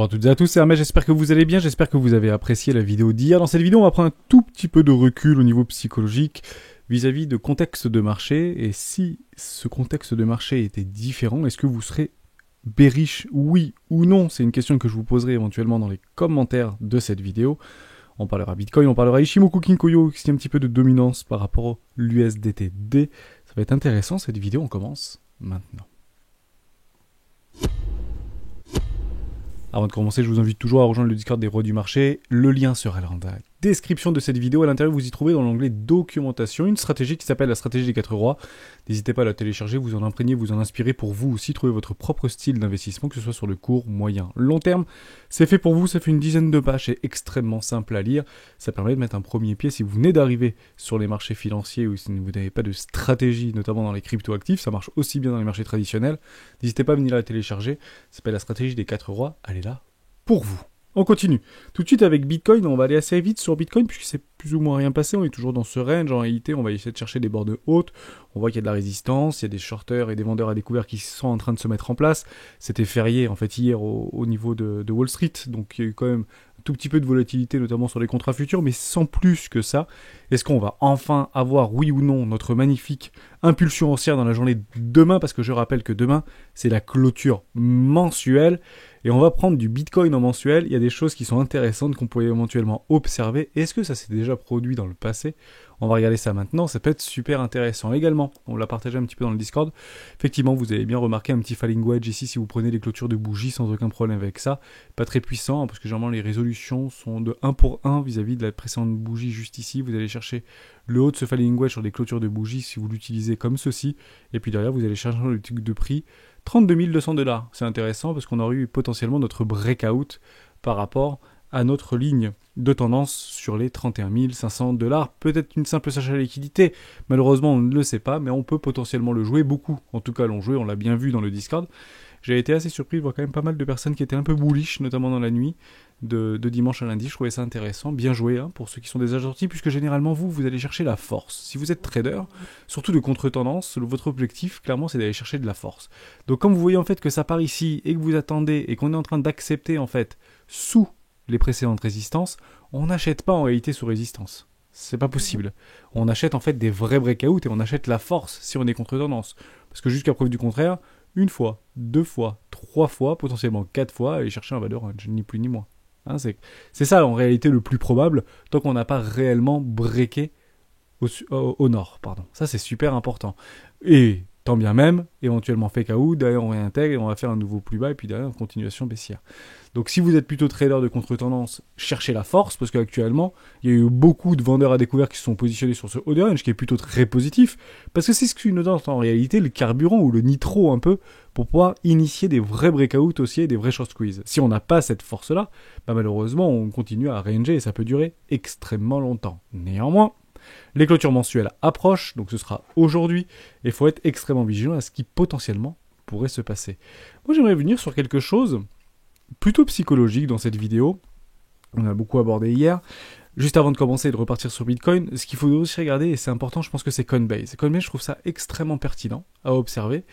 Bonjour à toutes et à tous, c'est Hermès, j'espère que vous allez bien, j'espère que vous avez apprécié la vidéo d'hier. Dans cette vidéo, on va prendre un tout petit peu de recul au niveau psychologique vis-à-vis de contexte de marché. Et si ce contexte de marché était différent, est-ce que vous serez bearish, oui ou non? C'est une question que je vous poserai éventuellement dans les commentaires de cette vidéo. On parlera Bitcoin, on parlera Ichimoku Kinkoyo, qui a un petit peu de dominance par rapport au l'USDTD. Ça va être intéressant cette vidéo, on commence maintenant. Avant de commencer, je vous invite toujours à rejoindre le Discord des rois du marché. Le lien sera dans la description de cette vidéo. À l'intérieur, vous y trouvez dans l'onglet documentation une stratégie qui s'appelle la stratégie des 4 rois. N'hésitez pas à la télécharger, vous en imprégner, vous en inspirer pour vous aussi trouver votre propre style d'investissement, que ce soit sur le court, moyen, long terme. C'est fait pour vous, ça fait une dizaine de pages, c'est extrêmement simple à lire. Ça permet de mettre un premier pied si vous venez d'arriver sur les marchés financiers ou si vous n'avez pas de stratégie, notamment dans les crypto-actifs. Ça marche aussi bien dans les marchés traditionnels. N'hésitez pas à venir la télécharger. Ça s'appelle la stratégie des 4 rois. Elle est là pour vous. On continue. Tout de suite avec Bitcoin, on va aller assez vite sur Bitcoin puisque c'est plus ou moins rien passé, on est toujours dans ce range. En réalité, on va essayer de chercher des bornes hautes. On voit qu'il y a de la résistance, il y a des shorters et des vendeurs à découvert qui sont en train de se mettre en place. C'était férié en fait hier au niveau de Wall Street, donc il y a eu quand même un tout petit peu de volatilité, notamment sur les contrats futurs, mais sans plus que ça. Est-ce qu'on va enfin avoir, oui ou non, notre magnifique impulsion haussière dans la journée de demain? Parce que je rappelle que demain, c'est la clôture mensuelle. Et on va prendre du Bitcoin en mensuel. Il y a des choses qui sont intéressantes qu'on pourrait éventuellement observer. Est-ce que ça s'est déjà produit dans le passé? On va regarder ça maintenant. Ça peut être super intéressant. Également, on l'a partagé un petit peu dans le Discord. Effectivement, vous avez bien remarqué un petit falling wedge ici si vous prenez les clôtures de bougies sans aucun problème avec ça. Pas très puissant, hein, parce que généralement les résolutions sont de 1 pour 1 vis-à-vis de la précédente bougie juste ici. Vous allez chercher le haut de ce falling wedge sur des clôtures de bougies si vous l'utilisez comme ceci. Et puis derrière, vous allez chercher le truc de prix. 32 200 $. C'est intéressant parce qu'on aurait eu potentiellement notre breakout par rapport à notre ligne de tendance sur les 31 500 $. Peut-être une simple achat à liquidité. Malheureusement, on ne le sait pas, mais on peut potentiellement le jouer. Beaucoup, en tout cas, l'ont joué. On l'a bien vu dans le Discord. J'ai été assez surpris de voir quand même pas mal de personnes qui étaient un peu bullish, notamment dans la nuit de dimanche à lundi. Je trouvais ça intéressant. Bien joué hein, pour ceux qui sont des agents, puisque généralement, vous allez chercher la force. Si vous êtes trader, surtout de contre-tendance, votre objectif, clairement, c'est d'aller chercher de la force. Donc, comme vous voyez en fait que ça part ici et que vous attendez et qu'on est en train d'accepter en fait sous les précédentes résistances, on n'achète pas en réalité sous résistance. C'est pas possible. On achète en fait des vrais breakouts et on achète la force si on est contre-tendance. Parce que jusqu'à preuve du contraire, une fois, 2 fois, 3 fois, potentiellement 4 fois, aller chercher un valeur range, ni plus ni moins. Hein, c'est ça en réalité le plus probable, tant qu'on n'a pas réellement breaké au nord. Pardon. Ça c'est super important. Et tant bien même, éventuellement fake out, derrière on réintègre et on va faire un nouveau plus bas et puis derrière une continuation baissière. Donc si vous êtes plutôt trader de contre-tendance, cherchez la force parce qu'actuellement, il y a eu beaucoup de vendeurs à découvert qui se sont positionnés sur ce haut de range qui est plutôt très positif parce que c'est ce qui nous donne en réalité le carburant ou le nitro un peu pour pouvoir initier des vrais breakouts aussi et des vrais short squeeze. Si on n'a pas cette force-là, bah malheureusement on continue à ranger et ça peut durer extrêmement longtemps. Néanmoins, les clôtures mensuelles approchent, donc ce sera aujourd'hui, et il faut être extrêmement vigilant à ce qui potentiellement pourrait se passer. Moi j'aimerais venir sur quelque chose plutôt psychologique dans cette vidéo, on a beaucoup abordé hier. Juste avant de commencer et de repartir sur Bitcoin, ce qu'il faut aussi regarder, et c'est important, je pense que c'est Coinbase. Coinbase, je trouve ça extrêmement pertinent à observer.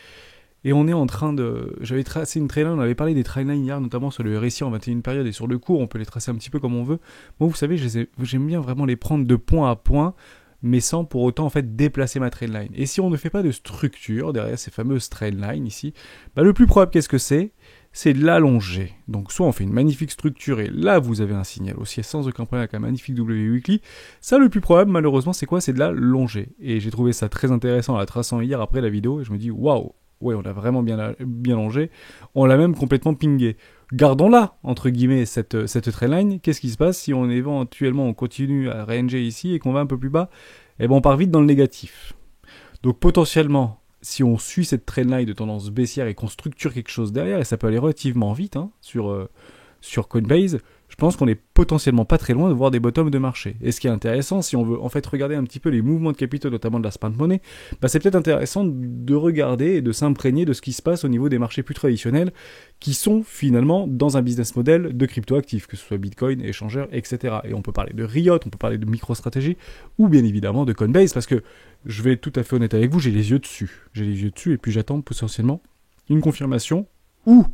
Et on est en train de... J'avais tracé une trendline, on avait parlé des trendlines hier, notamment sur le RSI en 21 périodes et sur le cours, on peut les tracer un petit peu comme on veut. Moi, vous savez, j'aime bien vraiment les prendre de point à point, mais sans pour autant en fait déplacer ma trendline. Et si on ne fait pas de structure derrière ces fameuses trendlines ici, bah, le plus probable, qu'est-ce que c'est de l'allonger. Donc soit on fait une magnifique structure et là vous avez un signal haussier sans aucun problème avec un magnifique W weekly. Ça le plus probable malheureusement c'est quoi? C'est de l'allonger. Et j'ai trouvé ça très intéressant en la traçant hier après la vidéo et je me dis waouh, ouais on a vraiment bien longé. On l'a même complètement pingé. Gardons-la entre guillemets cette trendline. Qu'est-ce qui se passe si on éventuellement on continue à ranger ici et qu'on va un peu plus bas? Eh ben on part vite dans le négatif. Donc potentiellement si on suit cette trendline de tendance baissière et qu'on structure quelque chose derrière, et ça peut aller relativement vite hein, sur Coinbase, je pense qu'on est potentiellement pas très loin de voir des bottoms de marché. Et ce qui est intéressant, si on veut en fait regarder un petit peu les mouvements de capitaux, notamment de la spot money, bah c'est peut-être intéressant de regarder et de s'imprégner de ce qui se passe au niveau des marchés plus traditionnels, qui sont finalement dans un business model de crypto-actifs, que ce soit Bitcoin, échangeurs, etc. Et on peut parler de Riot, on peut parler de MicroStrategy, ou bien évidemment de Coinbase, parce que je vais être tout à fait honnête avec vous, j'ai les yeux dessus. J'ai les yeux dessus et puis j'attends potentiellement une confirmation ou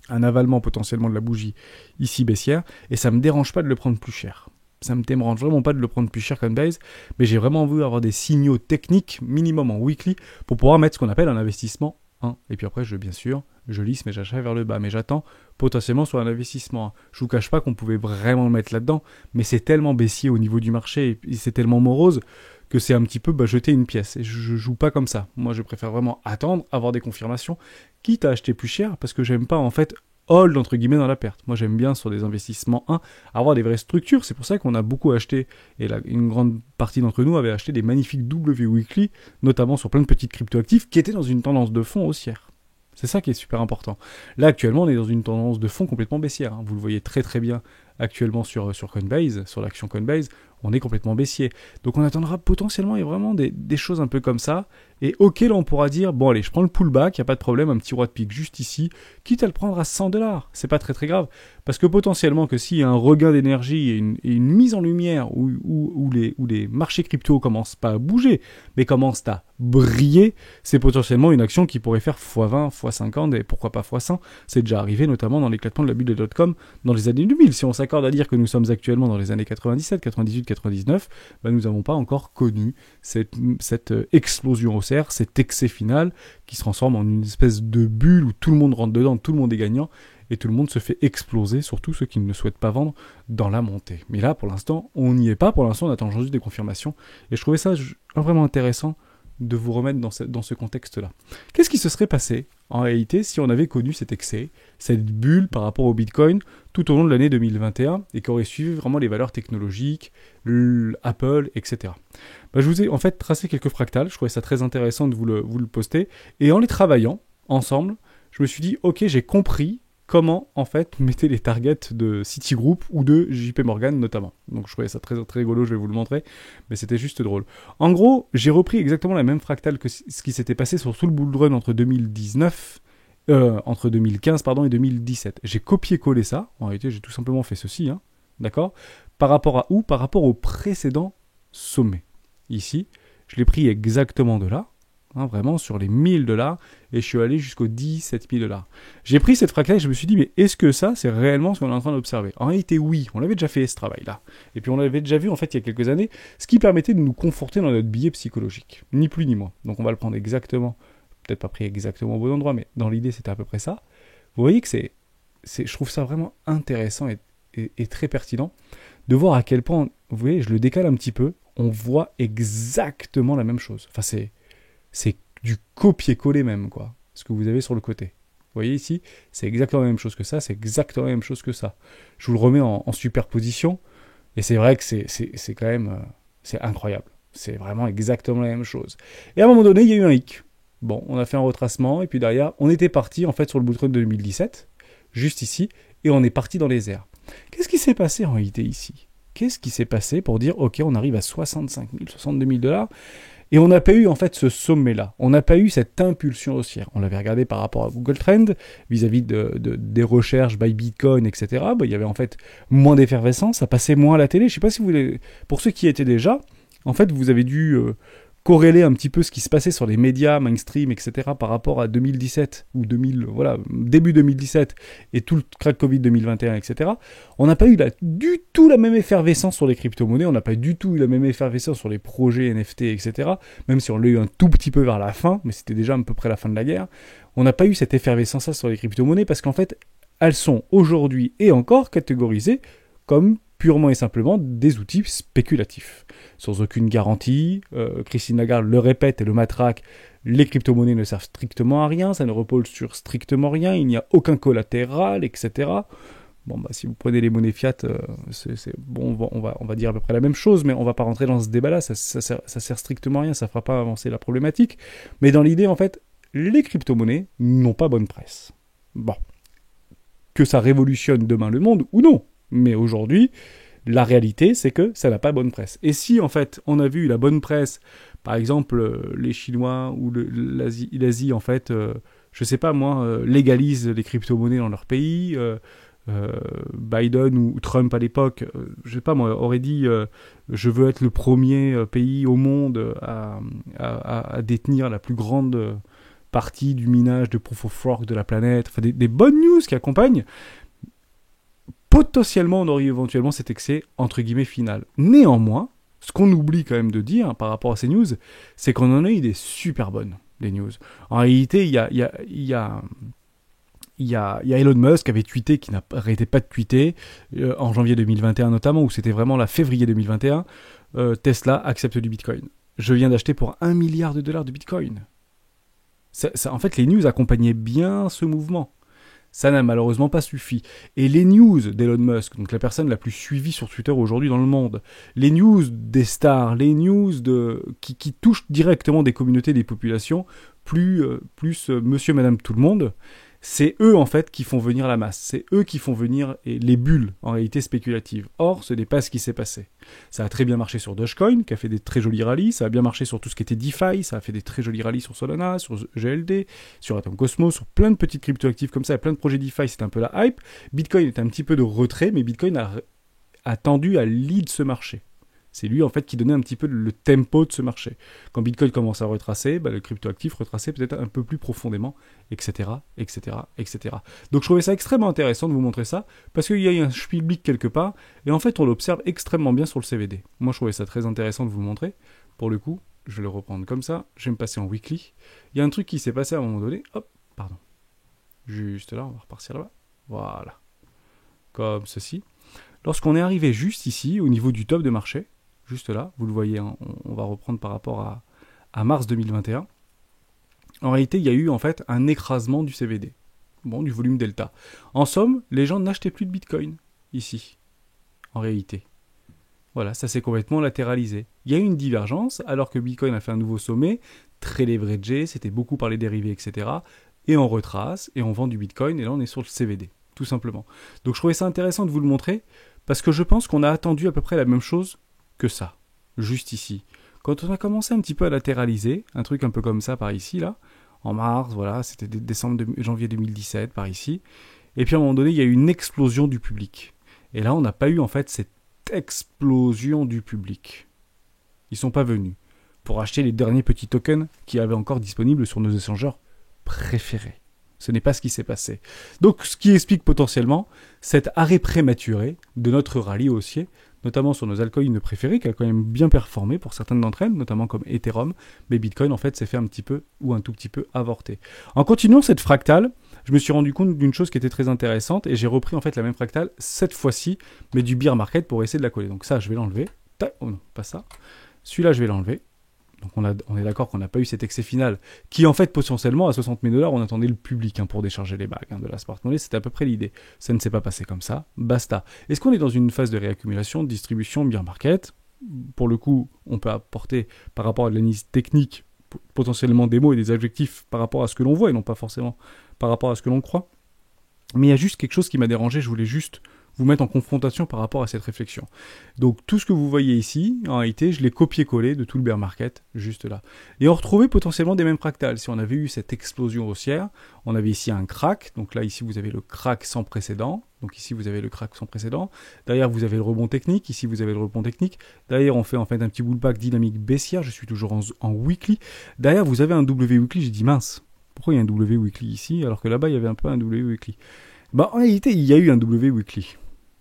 un avalement potentiellement de la bougie ici baissière, et ça me dérange pas de le prendre plus cher. Ça me dérange vraiment pas de le prendre plus cher Coinbase, mais j'ai vraiment envie d'avoir des signaux techniques minimum en weekly pour pouvoir mettre ce qu'on appelle un investissement 1. Et puis après, bien sûr, je lisse mes achats vers le bas, mais j'attends potentiellement sur un investissement 1. Je vous cache pas qu'on pouvait vraiment le mettre là-dedans, mais c'est tellement baissier au niveau du marché et c'est tellement morose que c'est un petit peu jeter une pièce. Et je joue pas comme ça. Moi, je préfère vraiment attendre, avoir des confirmations, quitte à acheter plus cher, parce que j'aime pas en fait hold entre guillemets dans la perte. Moi, j'aime bien sur des investissements 1 avoir des vraies structures. C'est pour ça qu'on a beaucoup acheté, et une grande partie d'entre nous avait acheté des magnifiques W Weekly, notamment sur plein de petites cryptoactifs qui étaient dans une tendance de fond haussière. C'est ça qui est super important. Là, actuellement, on est dans une tendance de fond complètement baissière. Vous le voyez très très bien actuellement sur Coinbase, sur l'action Coinbase, on est complètement baissier. Donc on attendra potentiellement et vraiment des choses un peu comme ça. Et ok, là on pourra dire, bon allez, je prends le pullback, il n'y a pas de problème, un petit roi de pique juste ici, quitte à le prendre à 100$. C'est pas très très grave. Parce que potentiellement que s'il y a un regain d'énergie et une mise en lumière où les marchés crypto commencent pas à bouger, mais commencent à briller, c'est potentiellement une action qui pourrait faire x20, x50 et pourquoi pas x100. C'est déjà arrivé notamment dans l'éclatement de la bulle des .com dans les années 2000. Si on s'accorde à dire que nous sommes actuellement dans les années 97, 98, 99, nous n'avons pas encore connu cette explosion haussière, cet excès final qui se transforme en une espèce de bulle où tout le monde rentre dedans, tout le monde est gagnant et tout le monde se fait exploser, surtout ceux qui ne souhaitent pas vendre dans la montée. Mais là, pour l'instant, on n'y est pas. Pour l'instant, on attend juste des confirmations. Et je trouvais ça vraiment intéressant de vous remettre dans ce contexte-là. Qu'est-ce qui se serait passé, en réalité, si on avait connu cet excès, cette bulle par rapport au Bitcoin, tout au long de l'année 2021, et qui aurait suivi vraiment les valeurs technologiques, Apple, etc. Je vous ai en fait tracé quelques fractales, je trouvais ça très intéressant de vous le poster, et en les travaillant ensemble, je me suis dit, ok, j'ai compris comment, en fait, mettez les targets de Citigroup ou de JP Morgan, notamment. Donc, je trouvais ça très, très rigolo, je vais vous le montrer, mais c'était juste drôle. En gros, j'ai repris exactement la même fractale que ce qui s'était passé sur tout le bull run entre 2015 et 2017. J'ai copié-collé ça. En réalité, j'ai tout simplement fait ceci, d'accord ? Par rapport à où ? Par rapport au précédent sommet. Ici, je l'ai pris exactement de là, vraiment sur les $1000, et je suis allé jusqu'aux 17 000$. J'ai pris cette fractale et je me suis dit, mais est-ce que ça, c'est réellement ce qu'on est en train d'observer ? En réalité, oui, on l'avait déjà fait ce travail-là. Et puis on l'avait déjà vu, en fait, il y a quelques années, ce qui permettait de nous conforter dans notre billet psychologique. Ni plus ni moins. Donc on va le prendre exactement, peut-être pas pris exactement au bon endroit, mais dans l'idée, c'était à peu près ça. Vous voyez que je trouve ça vraiment intéressant et très pertinent de voir à quel point, vous voyez, je le décale un petit peu, on voit exactement la même chose. Enfin, c'est du copier-coller même, quoi, ce que vous avez sur le côté. Vous voyez ici, c'est exactement la même chose que ça, c'est exactement la même chose que ça. Je vous le remets en superposition, et c'est vrai que c'est quand même, c'est incroyable. C'est vraiment exactement la même chose. Et à un moment donné, il y a eu un hic. Bon, on a fait un retracement, et puis derrière, on était parti, en fait, sur le bull run de 2017, juste ici, et on est parti dans les airs. Qu'est-ce qui s'est passé en réalité ici ? Qu'est-ce qui s'est passé pour dire, ok, on arrive à 65 000, 62 000$, et on n'a pas eu en fait ce sommet-là, on n'a pas eu cette impulsion haussière. On l'avait regardé par rapport à Google Trend, vis-à-vis des recherches by Bitcoin, etc. Il y avait en fait moins d'effervescence, ça passait moins à la télé. Je ne sais pas si vous voulez... Pour ceux qui y étaient déjà, en fait, vous avez dû corréler un petit peu ce qui se passait sur les médias mainstream, etc. par rapport à 2017 ou début 2017 et tout le crack Covid 2021, etc. On n'a pas eu du tout la même effervescence sur les crypto-monnaies, on n'a pas du tout eu la même effervescence sur les projets NFT, etc. Même si on l'a eu un tout petit peu vers la fin, mais c'était déjà à peu près la fin de la guerre. On n'a pas eu cette effervescence sur les crypto-monnaies parce qu'en fait, elles sont aujourd'hui et encore catégorisées comme purement et simplement des outils spéculatifs, sans aucune garantie. Christine Lagarde le répète et le matraque, les crypto-monnaies ne servent strictement à rien, ça ne repose sur strictement rien, il n'y a aucun collatéral, etc. Bon, si vous prenez les monnaies fiat, bon, on va dire à peu près la même chose, mais on ne va pas rentrer dans ce débat-là, ça sert strictement à rien, ça ne fera pas avancer la problématique. Mais dans l'idée, en fait, les crypto-monnaies n'ont pas bonne presse. Bon. Que ça révolutionne demain le monde ou non. Mais aujourd'hui, la réalité, c'est que ça n'a pas bonne presse. Et si, en fait, on a vu la bonne presse, par exemple, les Chinois ou l'Asie, en fait, je sais pas moi, légalise les crypto-monnaies dans leur pays, Biden ou Trump à l'époque, je sais pas moi, aurait dit je veux être le premier pays au monde à détenir la plus grande partie du minage de Proof of Work de la planète, enfin des bonnes news qui accompagnent. Potentiellement, on aurait éventuellement cet excès, entre guillemets, final. Néanmoins, ce qu'on oublie quand même de dire par rapport à ces news, c'est qu'on en a eu des super bonnes, des news. En réalité, il y a Elon Musk qui avait tweeté, qui n'arrêtait pas de tweeter, en janvier 2021 notamment, où c'était vraiment la février 2021, Tesla accepte du Bitcoin. Je viens d'acheter pour $1 milliard de Bitcoin. En fait, les news accompagnaient bien ce mouvement. Ça n'a malheureusement pas suffi. Et les news d'Elon Musk, donc la personne la plus suivie sur Twitter aujourd'hui dans le monde, les news des stars, les news qui touchent directement des communautés, des populations, plus monsieur, madame, tout le monde, c'est eux en fait qui font venir la masse. C'est eux qui font venir les bulles, en réalité spéculatives. Or, ce n'est pas ce qui s'est passé. Ça a très bien marché sur Dogecoin, qui a fait des très jolis rallyes. Ça a bien marché sur tout ce qui était DeFi. Ça a fait des très jolis rallyes sur Solana, sur GLD, sur Atom Cosmos, sur plein de petites cryptoactifs comme ça. Il y a plein de projets DeFi, c'était un peu la hype. Bitcoin est un petit peu de retrait, mais Bitcoin a tendu à lead ce marché. C'est lui en fait qui donnait un petit peu le tempo de ce marché. Quand Bitcoin commence à retracer, le cryptoactif retraçait peut-être un peu plus profondément, etc., etc., etc. Donc je trouvais ça extrêmement intéressant de vous montrer ça, parce qu'il y a un spielblick quelque part, et en fait on l'observe extrêmement bien sur le CVD. Moi je trouvais ça très intéressant de vous montrer. Pour le coup, je vais le reprendre comme ça, je vais me passer en weekly. Il y a un truc qui s'est passé à un moment donné, hop, pardon. Juste là, on va repartir là-bas. Voilà. Comme ceci. Lorsqu'on est arrivé juste ici, au niveau du top de marché, juste là, vous le voyez, hein, on va reprendre par rapport à mars 2021. En réalité, il y a eu en fait un écrasement du CVD, du volume delta. En somme, les gens n'achetaient plus de Bitcoin ici, en réalité. Voilà, ça s'est complètement latéralisé. Il y a eu une divergence, alors que Bitcoin a fait un nouveau sommet, très leveragé, c'était beaucoup par les dérivés, etc. Et on retrace, et on vend du Bitcoin, et là on est sur le CVD, tout simplement. Donc je trouvais ça intéressant de vous le montrer, parce que je pense qu'on a attendu à peu près la même chose que ça, juste ici. Quand on a commencé un petit peu à latéraliser, un truc un peu comme ça par ici, là, en mars, voilà, c'était janvier 2017 par ici, et puis à un moment donné, il y a eu une explosion du public. Et là, on n'a pas eu en fait cette explosion du public. Ils sont pas venus pour acheter les derniers petits tokens qui avaient encore disponibles sur nos échangeurs préférés. Ce n'est pas ce qui s'est passé. Donc, ce qui explique potentiellement cet arrêt prématuré de notre rallye haussier, notamment sur nos altcoins préférés, qui a quand même bien performé pour certaines d'entre elles, notamment comme Ethereum, mais Bitcoin, en fait, s'est fait un petit peu, ou un tout petit peu, avorter. En continuant cette fractale, je me suis rendu compte d'une chose qui était très intéressante, et j'ai repris, en fait, la même fractale, cette fois-ci, mais du bear market pour essayer de la coller. Donc ça, je vais l'enlever. Oh non, pas ça. Celui-là, je vais l'enlever. Donc on est d'accord qu'on n'a pas eu cet excès final, qui en fait potentiellement à 60 000 $, on attendait le public pour décharger les bagues de la smart money, c'était à peu près l'idée. Ça ne s'est pas passé comme ça, basta. Est-ce qu'on est dans une phase de réaccumulation, de distribution, bear market? Pour le coup, on peut apporter par rapport à de l'analyse technique potentiellement des mots et des adjectifs par rapport à ce que l'on voit et non pas forcément par rapport à ce que l'on croit. Mais il y a juste quelque chose qui m'a dérangé, je voulais juste vous mettre en confrontation par rapport à cette réflexion. Donc tout ce que vous voyez ici, en réalité, je l'ai copié-collé de tout le bear market, juste là. Et on retrouvait potentiellement des mêmes fractales. Si on avait eu cette explosion haussière, on avait ici un crack, donc là ici vous avez le crack sans précédent, donc ici vous avez le crack sans précédent, derrière vous avez le rebond technique, ici vous avez le rebond technique, derrière on fait en fait un petit bullback dynamique baissière, je suis toujours en weekly, derrière vous avez un W weekly, j'ai dit mince, pourquoi il y a un W weekly ici, alors que là-bas il y avait un peu un W weekly. En réalité il y a eu un W weekly.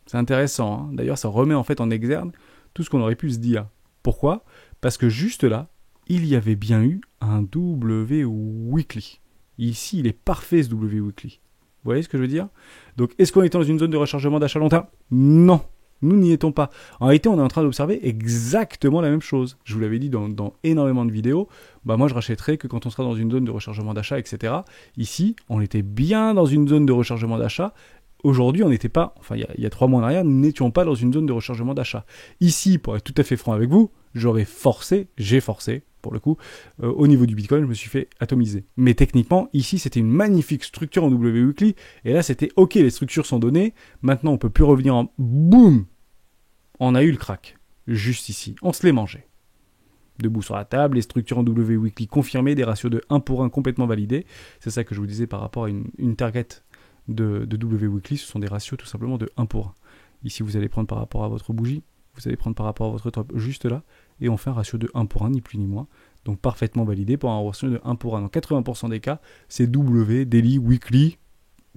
C'est intéressant, hein. D'ailleurs ça remet en fait en exergue tout ce qu'on aurait pu se dire. Pourquoi? Parce que juste là, il y avait bien eu un W weekly. Ici, il est parfait ce W weekly. Vous voyez ce que je veux dire? Donc, est-ce qu'on est dans une zone de rechargement d'achat long terme? Non, nous n'y étions pas. En réalité, on est en train d'observer exactement la même chose. Je vous l'avais dit dans énormément de vidéos. Moi, je rachèterais que quand on sera dans une zone de rechargement d'achat, etc. Ici, on était bien dans une zone de rechargement d'achat. Aujourd'hui, on n'était pas, enfin il y a 3 mois en arrière, nous n'étions pas dans une zone de rechargement d'achat. Ici, pour être tout à fait franc avec vous, j'ai forcé, pour le coup, au niveau du Bitcoin, je me suis fait atomiser. Mais techniquement, ici, c'était une magnifique structure en W weekly, et là, c'était ok, les structures sont données, maintenant, on peut plus revenir en boum. On a eu le crack, juste ici, on se l'est mangé. Debout sur la table, les structures en W weekly confirmées, des ratios de 1 pour 1 complètement validés. C'est ça que je vous disais par rapport à une target de W weekly, ce sont des ratios tout simplement de 1 pour 1. Ici, vous allez prendre par rapport à votre bougie, vous allez prendre par rapport à votre top juste là, et on fait un ratio de 1 pour 1, ni plus ni moins. Donc parfaitement validé pour un ratio de 1 pour 1. Dans 80% des cas, ces W, daily, weekly,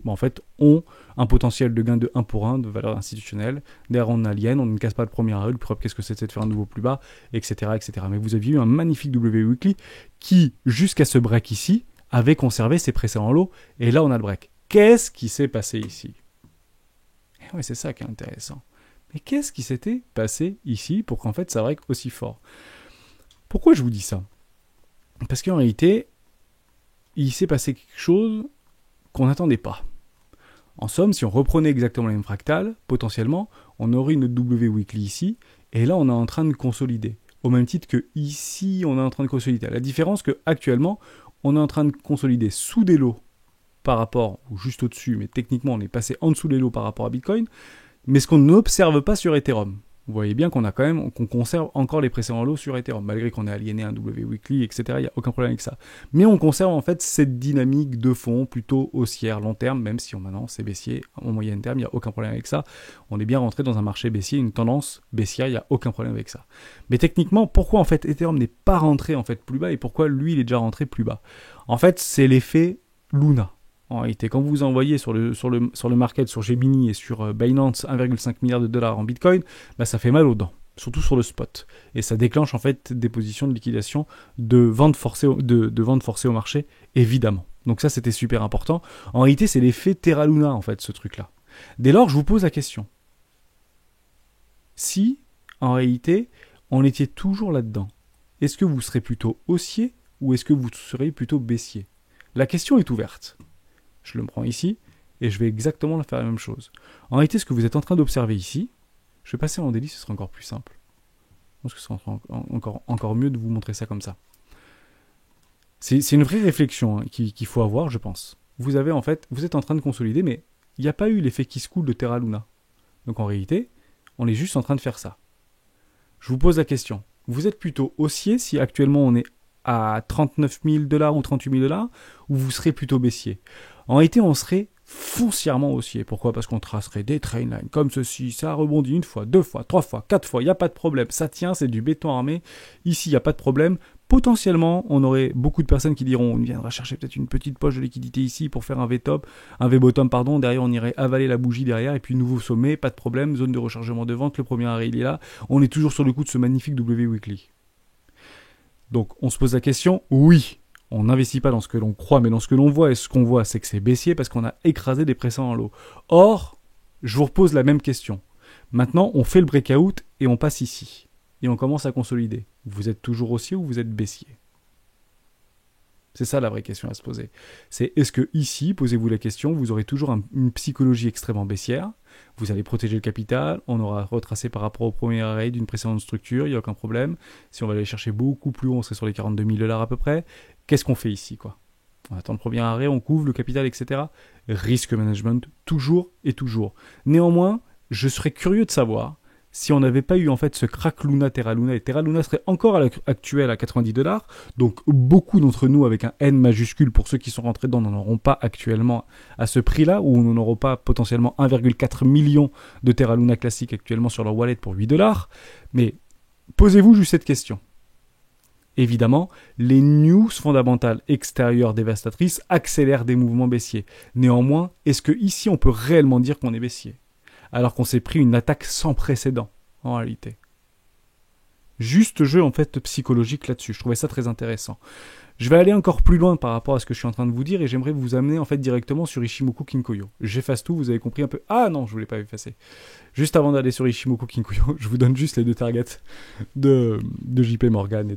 en fait, ont un potentiel de gain de 1 pour 1 de valeur institutionnelle. Derrière, on a l'yen, on ne casse pas le premier arrêt, le plus propre, qu'est-ce que c'est de faire un nouveau plus bas, etc., etc. Mais vous aviez eu un magnifique W weekly qui, jusqu'à ce break ici, avait conservé ses précédents lots. Et là, on a le break. Qu'est-ce qui s'est passé ici? Et ouais, c'est ça qui est intéressant. Mais qu'est-ce qui s'était passé ici pour qu'en fait ça break aussi fort? Pourquoi je vous dis ça? Parce qu'en réalité, il s'est passé quelque chose qu'on n'attendait pas. En somme, si on reprenait exactement la même fractale, potentiellement, on aurait une W weekly ici, et là on est en train de consolider. Au même titre que ici, on est en train de consolider. La différence que actuellement, on est en train de consolider sous des lots par rapport, ou juste au-dessus, mais techniquement on est passé en dessous des lots par rapport à Bitcoin, mais ce qu'on n'observe pas sur Ethereum. Vous voyez bien qu'on conserve encore les précédents lots sur Ethereum, malgré qu'on ait aliéné un W weekly, etc. Il n'y a aucun problème avec ça. Mais on conserve en fait cette dynamique de fond plutôt haussière long terme, même si maintenant c'est baissier en moyen terme, il n'y a aucun problème avec ça. On est bien rentré dans un marché baissier, une tendance baissière, il n'y a aucun problème avec ça. Mais techniquement, pourquoi en fait Ethereum n'est pas rentré en fait plus bas et pourquoi lui il est déjà rentré plus bas? En fait, c'est l'effet Luna. En réalité, quand vous envoyez sur le market, sur Gemini et sur Binance 1,5 milliard de dollars en Bitcoin, bah, ça fait mal aux dents, surtout sur le spot. Et ça déclenche en fait des positions de liquidation, de vente forcée au marché, évidemment. Donc ça, c'était super important. En réalité, c'est l'effet Terra Luna, en fait, ce truc-là. Dès lors, je vous pose la question. Si, en réalité, on était toujours là-dedans, est-ce que vous serez plutôt haussier ou est-ce que vous serez plutôt baissier? La question est ouverte. Je le prends ici, et je vais exactement faire la même chose. En réalité, ce que vous êtes en train d'observer ici, je vais passer en daily, ce sera encore plus simple. Je pense que ce sera encore mieux de vous montrer ça comme ça. C'est une vraie réflexion qu'il faut avoir, je pense. Vous êtes en train de consolider, mais il n'y a pas eu l'effet qui se coule de Terra Luna. Donc en réalité, on est juste en train de faire ça. Je vous pose la question. Vous êtes plutôt haussier si actuellement on est à 39 000 $ ou 38 000 $, ou vous serez plutôt baissier? En réalité, on serait foncièrement haussier. Pourquoi? Parce qu'on tracerait des trainlines comme ceci, ça rebondit une fois, deux fois, trois fois, quatre fois, il n'y a pas de problème. Ça tient, c'est du béton armé. Ici, il n'y a pas de problème. Potentiellement, on aurait beaucoup de personnes qui diront, on viendra chercher peut-être une petite poche de liquidité ici pour faire un V-bottom, pardon. Derrière, on irait avaler la bougie derrière, et puis nouveau sommet, pas de problème, zone de rechargement de vente, le premier arrêt, il est là. On est toujours sur le coup de ce magnifique W weekly. Donc, on se pose la question, oui, on n'investit pas dans ce que l'on croit, mais dans ce que l'on voit, et ce qu'on voit, c'est que c'est baissier parce qu'on a écrasé des précédents lots. Or, je vous repose la même question. Maintenant, on fait le breakout et on passe ici. Et on commence à consolider. Vous êtes toujours haussier ou vous êtes baissier? C'est ça la vraie question à se poser. C'est est-ce que ici, posez-vous la question, vous aurez toujours une psychologie extrêmement baissière, vous allez protéger le capital, on aura retracé par rapport au premier arrêt d'une précédente structure, il n'y a aucun problème. Si on va aller chercher beaucoup plus haut, on serait sur les 42 000 $ à peu près. Qu'est-ce qu'on fait ici, quoi? On attend le premier arrêt, on couvre le capital, etc. Risque management, toujours et toujours. Néanmoins, je serais curieux de savoir si on n'avait pas eu en fait ce crack Luna, Terra Luna, et Terra Luna serait encore à l'actuel à 90 $, donc beaucoup d'entre nous avec un N majuscule, pour ceux qui sont rentrés dedans, n'en auront pas actuellement à ce prix-là, ou n'en auront pas potentiellement 1,4 million de Terra Luna classique actuellement sur leur wallet pour 8 $. Mais posez-vous juste cette question. Évidemment, les news fondamentales extérieures dévastatrices accélèrent des mouvements baissiers. Néanmoins, est-ce que ici on peut réellement dire qu'on est baissier, alors qu'on s'est pris une attaque sans précédent, en réalité? Juste jeu, en fait, psychologique là-dessus. Je trouvais ça très intéressant. Je vais aller encore plus loin par rapport à ce que je suis en train de vous dire, et j'aimerais vous amener, en fait, directement sur Ichimoku Kinkoyo. J'efface tout, vous avez compris un peu. Ah non, je voulais pas effacer. Juste avant d'aller sur Ichimoku Kinkoyo, je vous donne juste les deux targets de JP Morgan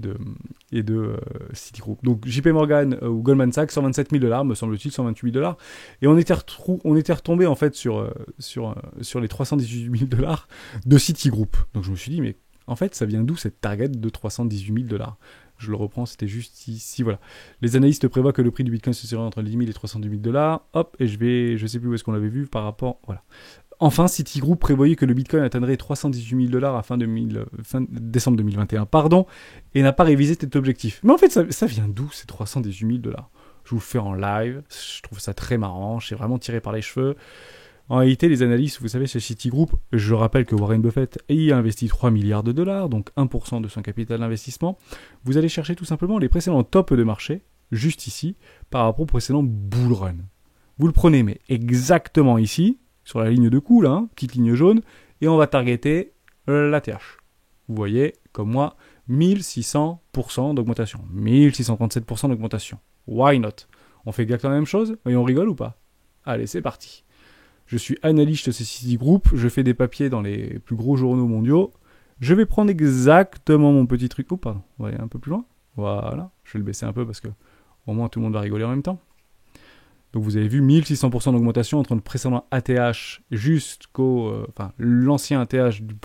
et de Citigroup. Donc JP Morgan ou Goldman Sachs, 127 000 $, me semble-t-il, 128 000 $. Et on était retombé, en fait, sur les 318 000 $ de Citigroup. Donc je me suis dit, mais en fait, ça vient d'où cette target de 318 000 $? Je le reprends, c'était juste ici, voilà. Les analystes prévoient que le prix du Bitcoin se serait entre 10 000 et 310 000 $. Hop, et je sais plus où est-ce qu'on l'avait vu par rapport, voilà. Enfin, Citigroup prévoyait que le Bitcoin atteindrait 318 000 $ à fin décembre 2021, et n'a pas révisé cet objectif. Mais en fait, ça vient d'où ces 318 000 $? Je vous le fais en live, je trouve ça très marrant, je suis vraiment tiré par les cheveux. En réalité, les analystes, vous savez, chez Citigroup, je rappelle que Warren Buffett y a investi 3 milliards de dollars, donc 1% de son capital d'investissement. Vous allez chercher tout simplement les précédents tops de marché, juste ici, par rapport au précédent bull run. Vous le prenez, mais exactement ici, sur la ligne de coup, là, hein, petite ligne jaune, et on va targeter l'ATH. Vous voyez, comme moi, 1600% d'augmentation, 1637% d'augmentation. Why not? On fait exactement la même chose et on rigole ou pas? Allez, c'est parti. Je suis analyste de ces Citigroup, je fais des papiers dans les plus gros journaux mondiaux. Je vais prendre exactement mon petit truc. Oh, pardon, on va aller un peu plus loin. Voilà, je vais le baisser un peu parce que au moins tout le monde va rigoler en même temps. Donc vous avez vu 1600% d'augmentation entre le précédent ATH jusqu'au... l'ancien ATH du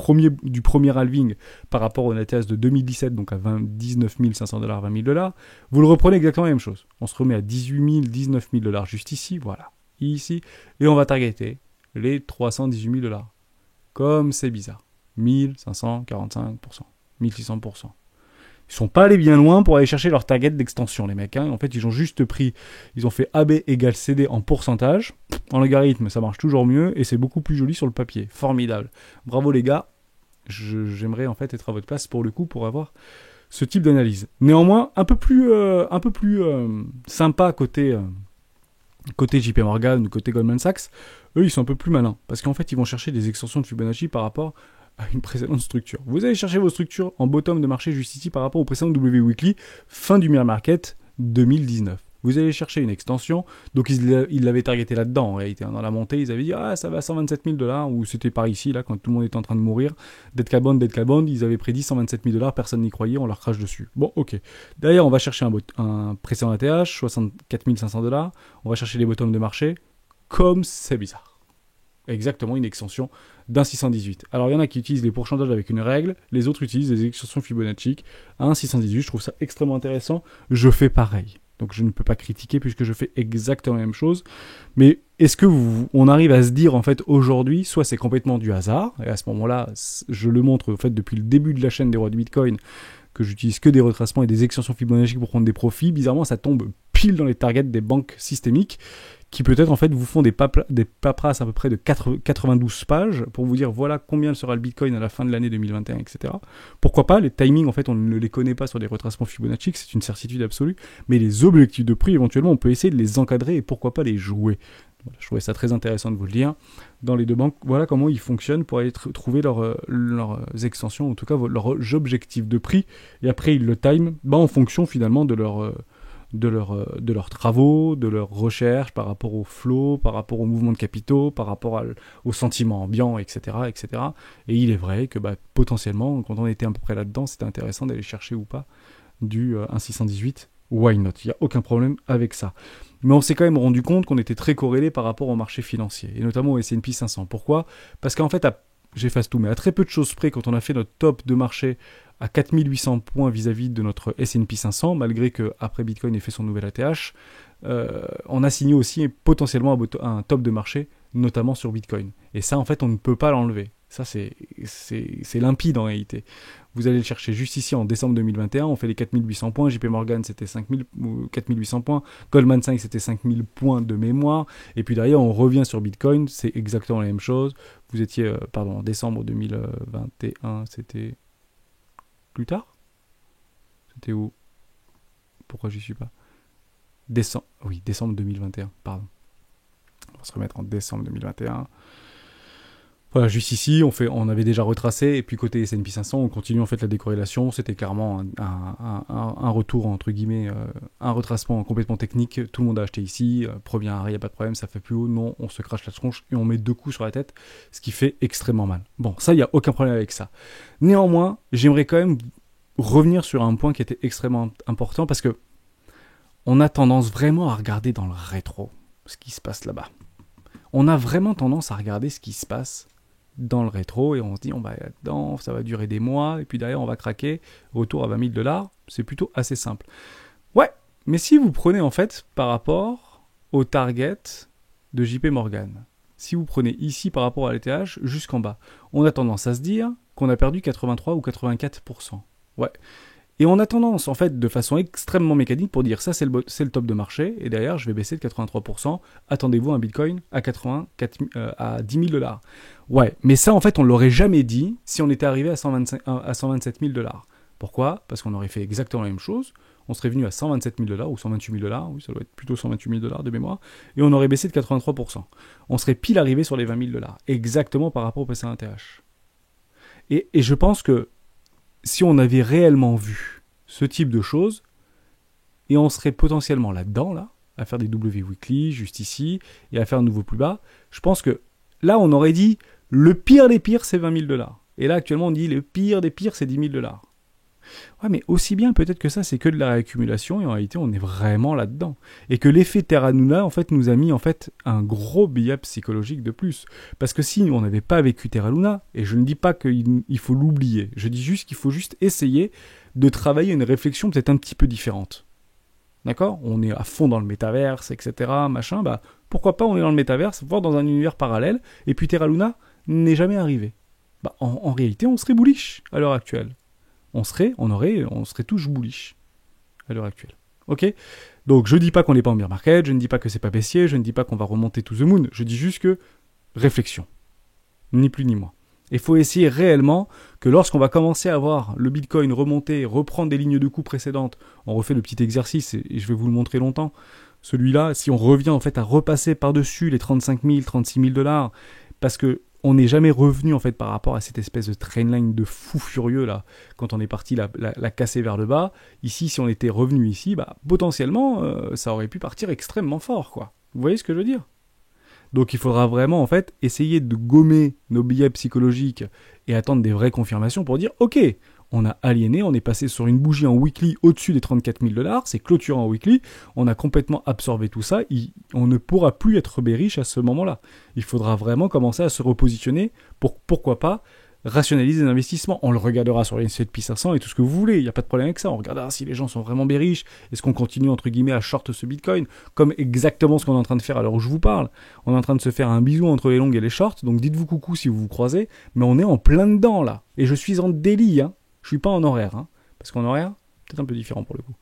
premier halving par rapport au ATH de 2017, donc à 19 500 $, 20 000 $. Vous le reprenez exactement la même chose. On se remet à 18 000, 19 000 $ juste ici, voilà, ici. Et on va targeter les 318 000 $. Comme c'est bizarre. 1545%, 1600%. Ils sont pas allés bien loin pour aller chercher leur target d'extension, les mecs. Hein. En fait, ils ont juste pris, ils ont fait AB égale CD en pourcentage. En logarithme, ça marche toujours mieux et c'est beaucoup plus joli sur le papier. Formidable. Bravo les gars. J'aimerais en fait être à votre place pour le coup pour avoir ce type d'analyse. Néanmoins, un peu plus sympa côté JP Morgan ou côté Goldman Sachs. Eux, ils sont un peu plus malins parce qu'en fait, ils vont chercher des extensions de Fibonacci par rapport à une précédente structure. Vous allez chercher vos structures en bottom de marché juste ici par rapport au précédent W Weekly, fin du bear market 2019. Vous allez chercher une extension, donc ils l'avaient targeté là-dedans en réalité. Dans la montée, ils avaient dit ça va à 127 000 $, ou c'était par ici, là, quand tout le monde était en train de mourir. Dead Cat Bond, ils avaient prédit 127 000 $, personne n'y croyait, on leur crache dessus. Bon, ok. D'ailleurs, on va chercher un précédent ATH, 64 500 $, on va chercher les bottoms de marché, comme c'est bizarre. Exactement une extension d'un 618. Alors il y en a qui utilisent les pourcentages avec une règle, les autres utilisent des extensions Fibonacci à un 618. Je trouve ça extrêmement intéressant. Je fais pareil. Donc je ne peux pas critiquer puisque je fais exactement la même chose. Mais est-ce que on arrive à se dire en fait aujourd'hui, soit c'est complètement du hasard, et à ce moment-là, je le montre en fait depuis le début de la chaîne des rois du Bitcoin, que j'utilise que des retracements et des extensions Fibonacci pour prendre des profits. Bizarrement, ça tombe pile dans les targets des banques systémiques, qui peut-être en fait vous font des paperasses à peu près de 92 pages pour vous dire voilà combien sera le Bitcoin à la fin de l'année 2021, etc. Pourquoi pas, les timings en fait on ne les connaît pas sur des retracements Fibonacci, c'est une certitude absolue, mais les objectifs de prix éventuellement on peut essayer de les encadrer et pourquoi pas les jouer. Voilà, je trouvais ça très intéressant de vous le dire. Dans les deux banques, voilà comment ils fonctionnent pour aller trouver leurs extensions, en tout cas leurs objectifs de prix, et après ils le time en fonction finalement de leurs travaux, de leurs recherches par rapport au flow, par rapport au mouvement de capitaux, par rapport au sentiment ambiant, etc., etc. Et il est vrai que potentiellement, quand on était à peu près là-dedans, c'était intéressant d'aller chercher ou pas du 1,618. Why not? Il n'y a aucun problème avec ça. Mais on s'est quand même rendu compte qu'on était très corrélé par rapport au marché financier, et notamment au S&P 500. Pourquoi? Parce qu'en fait, j'efface tout, mais à très peu de choses près, quand on a fait notre top de marché à 4800 points vis-à-vis de notre S&P 500, malgré qu'après Bitcoin ait fait son nouvel ATH, on a signé aussi potentiellement un top de marché, notamment sur Bitcoin. Et ça, en fait, on ne peut pas l'enlever. Ça, c'est limpide en réalité. Vous allez le chercher juste ici en décembre 2021, on fait les 4800 points, JP Morgan c'était 4800 points, Goldman Sachs c'était 5000 points de mémoire, et puis derrière on revient sur Bitcoin, c'est exactement la même chose. Vous étiez, en décembre 2021, c'était plus tard? C'était où? Pourquoi j'y suis pas? Décembre 2021, pardon. On va se remettre en décembre 2021. Voilà, juste ici, on avait déjà retracé, et puis côté S&P 500, on continue en fait la décorrélation. C'était clairement un retour, entre guillemets, un retracement complètement technique. Tout le monde a acheté ici, premier arrêt, il n'y a pas de problème, ça fait plus haut, non, on se crache la tronche, et on met 2 coups sur la tête, ce qui fait extrêmement mal. Bon, ça, il n'y a aucun problème avec ça. Néanmoins, j'aimerais quand même revenir sur un point qui était extrêmement important, parce que on a tendance vraiment à regarder dans le rétro ce qui se passe là-bas. On a vraiment tendance à regarder ce qui se passe dans le rétro, et on se dit on va là-dedans, ça va durer des mois, et puis derrière on va craquer, retour à 20 000 $, c'est plutôt assez simple. Ouais, mais si vous prenez en fait par rapport au target de JP Morgan, si vous prenez ici par rapport à l'ETH jusqu'en bas, on a tendance à se dire qu'on a perdu 83 ou 84%. Ouais, Et on a tendance, en fait, de façon extrêmement mécanique pour dire ça, c'est le top de marché, et derrière, je vais baisser de 83%. Attendez-vous un Bitcoin à 10 000 dollars. Ouais, mais ça, en fait, on l'aurait jamais dit si on était arrivé à 127 000 dollars. Pourquoi ? Parce qu'on aurait fait exactement la même chose. On serait venu à 127 000 dollars ou 128 000 dollars, oui, ça doit être plutôt 128 000 dollars de mémoire, et on aurait baissé de 83%. On serait pile arrivé sur les 20 000 dollars, exactement par rapport au PCA1TH. Et je pense que si on avait réellement vu ce type de choses, et on serait potentiellement là-dedans, là, à faire des W weekly, juste ici, et à faire un nouveau plus bas, je pense que là, on aurait dit, le pire des pires, c'est 20 000 dollars. Et là, actuellement, on dit, le pire des pires, c'est 10 000 dollars. Ouais, mais aussi bien peut-être que ça, c'est que de la réaccumulation, et en réalité, on est vraiment là-dedans. Et que l'effet Terra Luna, en fait, nous a mis, en fait, un gros biais psychologique de plus. Parce que si on n'avait pas vécu Terra Luna, et je ne dis pas qu'il faut l'oublier, je dis juste qu'il faut juste essayer de travailler une réflexion peut-être un petit peu différente. D'accord ? On est à fond dans le métaverse, etc., machin, bah, pourquoi pas on est dans le métaverse, voire dans un univers parallèle, et puis Terra Luna n'est jamais arrivé. Bah, en réalité, on serait bullish à l'heure actuelle. On serait tous bullish à l'heure actuelle. Ok ? Donc je dis pas qu'on n'est pas en bear market, je ne dis pas que c'est pas baissier, je ne dis pas qu'on va remonter to the moon, je dis juste que réflexion. Ni plus ni moins. Il faut essayer réellement que lorsqu'on va commencer à voir le Bitcoin remonter, reprendre des lignes de coups précédentes, on refait le petit exercice et je vais vous le montrer longtemps. Celui-là, si on revient en fait à repasser par-dessus les 35 000, 36 000 dollars, parce que on n'est jamais revenu en fait par rapport à cette espèce de trainline de fou furieux là, quand on est parti la casser vers le bas. Ici, si on était revenu ici, bah potentiellement, ça aurait pu partir extrêmement fort, quoi. Vous voyez ce que je veux dire ? Donc il faudra vraiment en fait essayer de gommer nos biais psychologiques et attendre des vraies confirmations pour dire ok, on a aliéné, on est passé sur une bougie en weekly au-dessus des 34 000 dollars, c'est clôturé en weekly, on a complètement absorbé tout ça, on ne pourra plus être bearish à ce moment-là. Il faudra vraiment commencer à se repositionner pour, pourquoi pas, rationaliser les investissements. On le regardera sur les S&P 500 et tout ce que vous voulez, il n'y a pas de problème avec ça. On regardera si les gens sont vraiment bearish, est-ce qu'on continue entre guillemets à short ce Bitcoin, comme exactement ce qu'on est en train de faire à l'heure où je vous parle. On est en train de se faire un bisou entre les longues et les shorts, donc dites-vous coucou si vous vous croisez, mais on est en plein dedans là. Et je suis en daily, hein. Je suis pas en horaire, hein. Parce qu'en horaire, peut-être un peu différent pour le coup.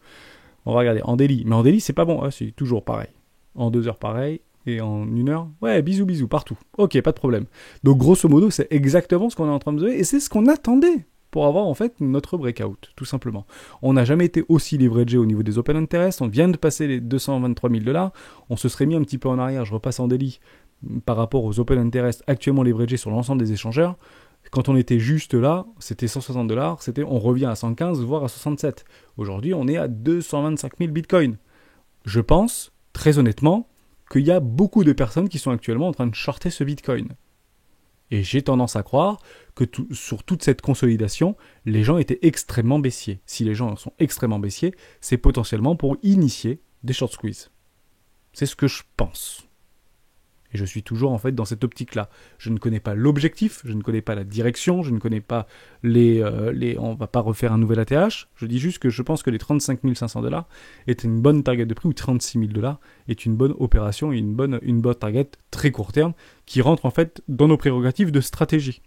On va regarder en daily, mais en daily c'est pas bon, c'est toujours pareil. En 2 heures pareil. Et en 1 heure, ouais, bisous, partout. Ok, pas de problème. Donc, grosso modo, c'est exactement ce qu'on est en train de faire, et c'est ce qu'on attendait pour avoir, en fait, notre breakout, tout simplement. On n'a jamais été aussi leveragé au niveau des open interest, on vient de passer les 223 000 dollars, on se serait mis un petit peu en arrière, je repasse en daily, par rapport aux open interest actuellement leveragés sur l'ensemble des échangeurs. Quand on était juste là, c'était 160 dollars, on revient à 115, voire à 67. Aujourd'hui, on est à 225 000 bitcoins. Je pense, très honnêtement, qu'il y a beaucoup de personnes qui sont actuellement en train de shorter ce Bitcoin. Et j'ai tendance à croire que sur toute cette consolidation, les gens étaient extrêmement baissiers. Si les gens sont extrêmement baissiers, c'est potentiellement pour initier des short squeeze. C'est ce que je pense. Et je suis toujours en fait dans cette optique-là. Je ne connais pas l'objectif, je ne connais pas la direction, je ne connais pas on va pas refaire un nouvel ATH. Je dis juste que je pense que les 35 500 dollars est une bonne target de prix, ou 36 000 dollars est une bonne opération et une bonne target très court terme qui rentre en fait dans nos prérogatives de stratégie.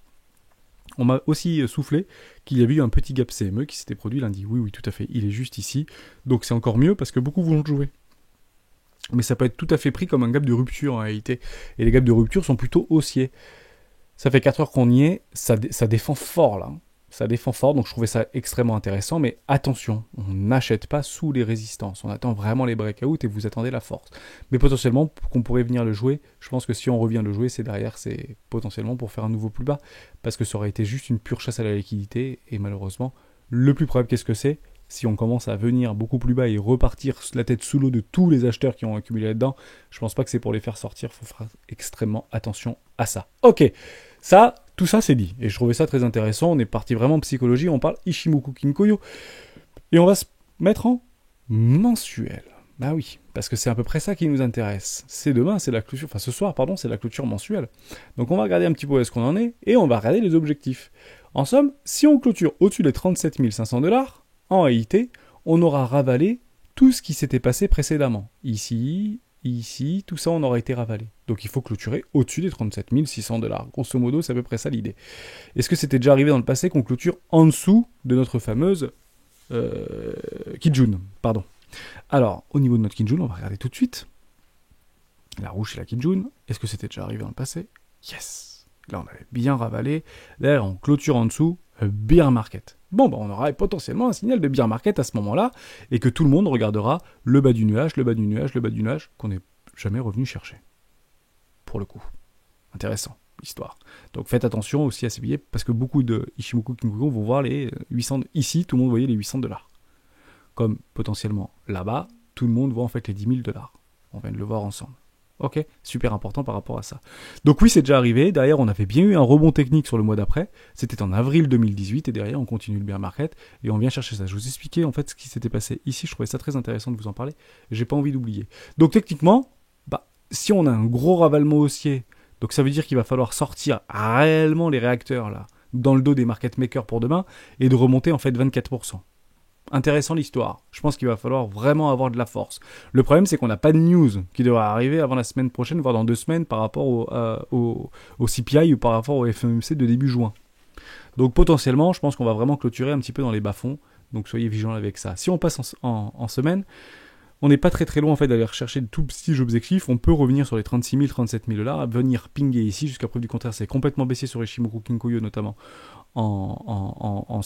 On m'a aussi soufflé qu'il y avait eu un petit gap CME qui s'était produit lundi. Oui, tout à fait. Il est juste ici. Donc c'est encore mieux parce que beaucoup vont jouer. Mais ça peut être tout à fait pris comme un gap de rupture en réalité. Et les gaps de rupture sont plutôt haussiers. Ça fait 4 heures qu'on y est, ça défend fort là. Ça défend fort, donc je trouvais ça extrêmement intéressant. Mais attention, on n'achète pas sous les résistances. On attend vraiment les breakouts et vous attendez la force. Mais potentiellement, qu'on pourrait venir le jouer, je pense que si on revient le jouer, c'est potentiellement pour faire un nouveau plus bas. Parce que ça aurait été juste une pure chasse à la liquidité. Et malheureusement, le plus probable, qu'est-ce que c'est ? Si on commence à venir beaucoup plus bas et repartir la tête sous l'eau de tous les acheteurs qui ont accumulé là-dedans, je pense pas que c'est pour les faire sortir, il faut faire extrêmement attention à ça. Ok, tout ça c'est dit, et je trouvais ça très intéressant, on est parti vraiment en psychologie, on parle Ichimoku Kinkoyo, et on va se mettre en mensuel. Bah oui, parce que c'est à peu près ça qui nous intéresse. C'est demain, c'est la clôture, enfin ce soir, pardon, c'est la clôture mensuelle. Donc on va regarder un petit peu où est-ce qu'on en est, et on va regarder les objectifs. En somme, si on clôture au-dessus des 37 500 dollars, en réalité, on aura ravalé tout ce qui s'était passé précédemment. Ici, tout ça, on aura été ravalé. Donc il faut clôturer au-dessus des 37 600 dollars. Grosso modo, c'est à peu près ça l'idée. Est-ce que c'était déjà arrivé dans le passé qu'on clôture en dessous de notre fameuse Kijun, pardon. Alors, au niveau de notre Kijun, on va regarder tout de suite. La rouge, c'est la Kijun. Est-ce que c'était déjà arrivé dans le passé? Yes. Là, on avait bien ravalé. Là, on clôture en dessous, bear market. Bon, bah, on aura potentiellement un signal de bear market à ce moment-là, et que tout le monde regardera le bas du nuage, le bas du nuage, le bas du nuage, qu'on n'est jamais revenu chercher. Pour le coup. Intéressant, l'histoire. Donc faites attention aussi à ces billets, parce que beaucoup de Ichimoku Kinkoku vont voir les 800... Ici, tout le monde voyait les $800. Comme potentiellement là-bas, tout le monde voit en fait les $10,000. On vient de le voir ensemble. Ok, super important par rapport à ça. Donc oui, c'est déjà arrivé. Derrière, on avait bien eu un rebond technique sur le mois d'après. C'était en avril 2018 et derrière, on continue le bear market et on vient chercher ça. Je vous expliquais en fait ce qui s'était passé ici. Je trouvais ça très intéressant de vous en parler. J'ai pas envie d'oublier. Donc techniquement, si on a un gros ravalement haussier, donc ça veut dire qu'il va falloir sortir réellement les réacteurs là dans le dos des market makers pour demain et de remonter en fait 24%. Intéressant l'histoire. Je pense qu'il va falloir vraiment avoir de la force. Le problème, c'est qu'on n'a pas de news qui devrait arriver avant la semaine prochaine, voire dans 2 semaines, par rapport au CPI ou par rapport au FOMC de début juin. Donc potentiellement, je pense qu'on va vraiment clôturer un petit peu dans les bas-fonds. Donc soyez vigilants avec ça. Si on passe en semaine, on n'est pas très très loin en fait d'aller rechercher de tout petits objectifs. On peut revenir sur les 36 000, 37 000 $, venir pinguer ici jusqu'à preuve du contraire. C'est complètement baissé sur Ichimoku Kinkoyo notamment en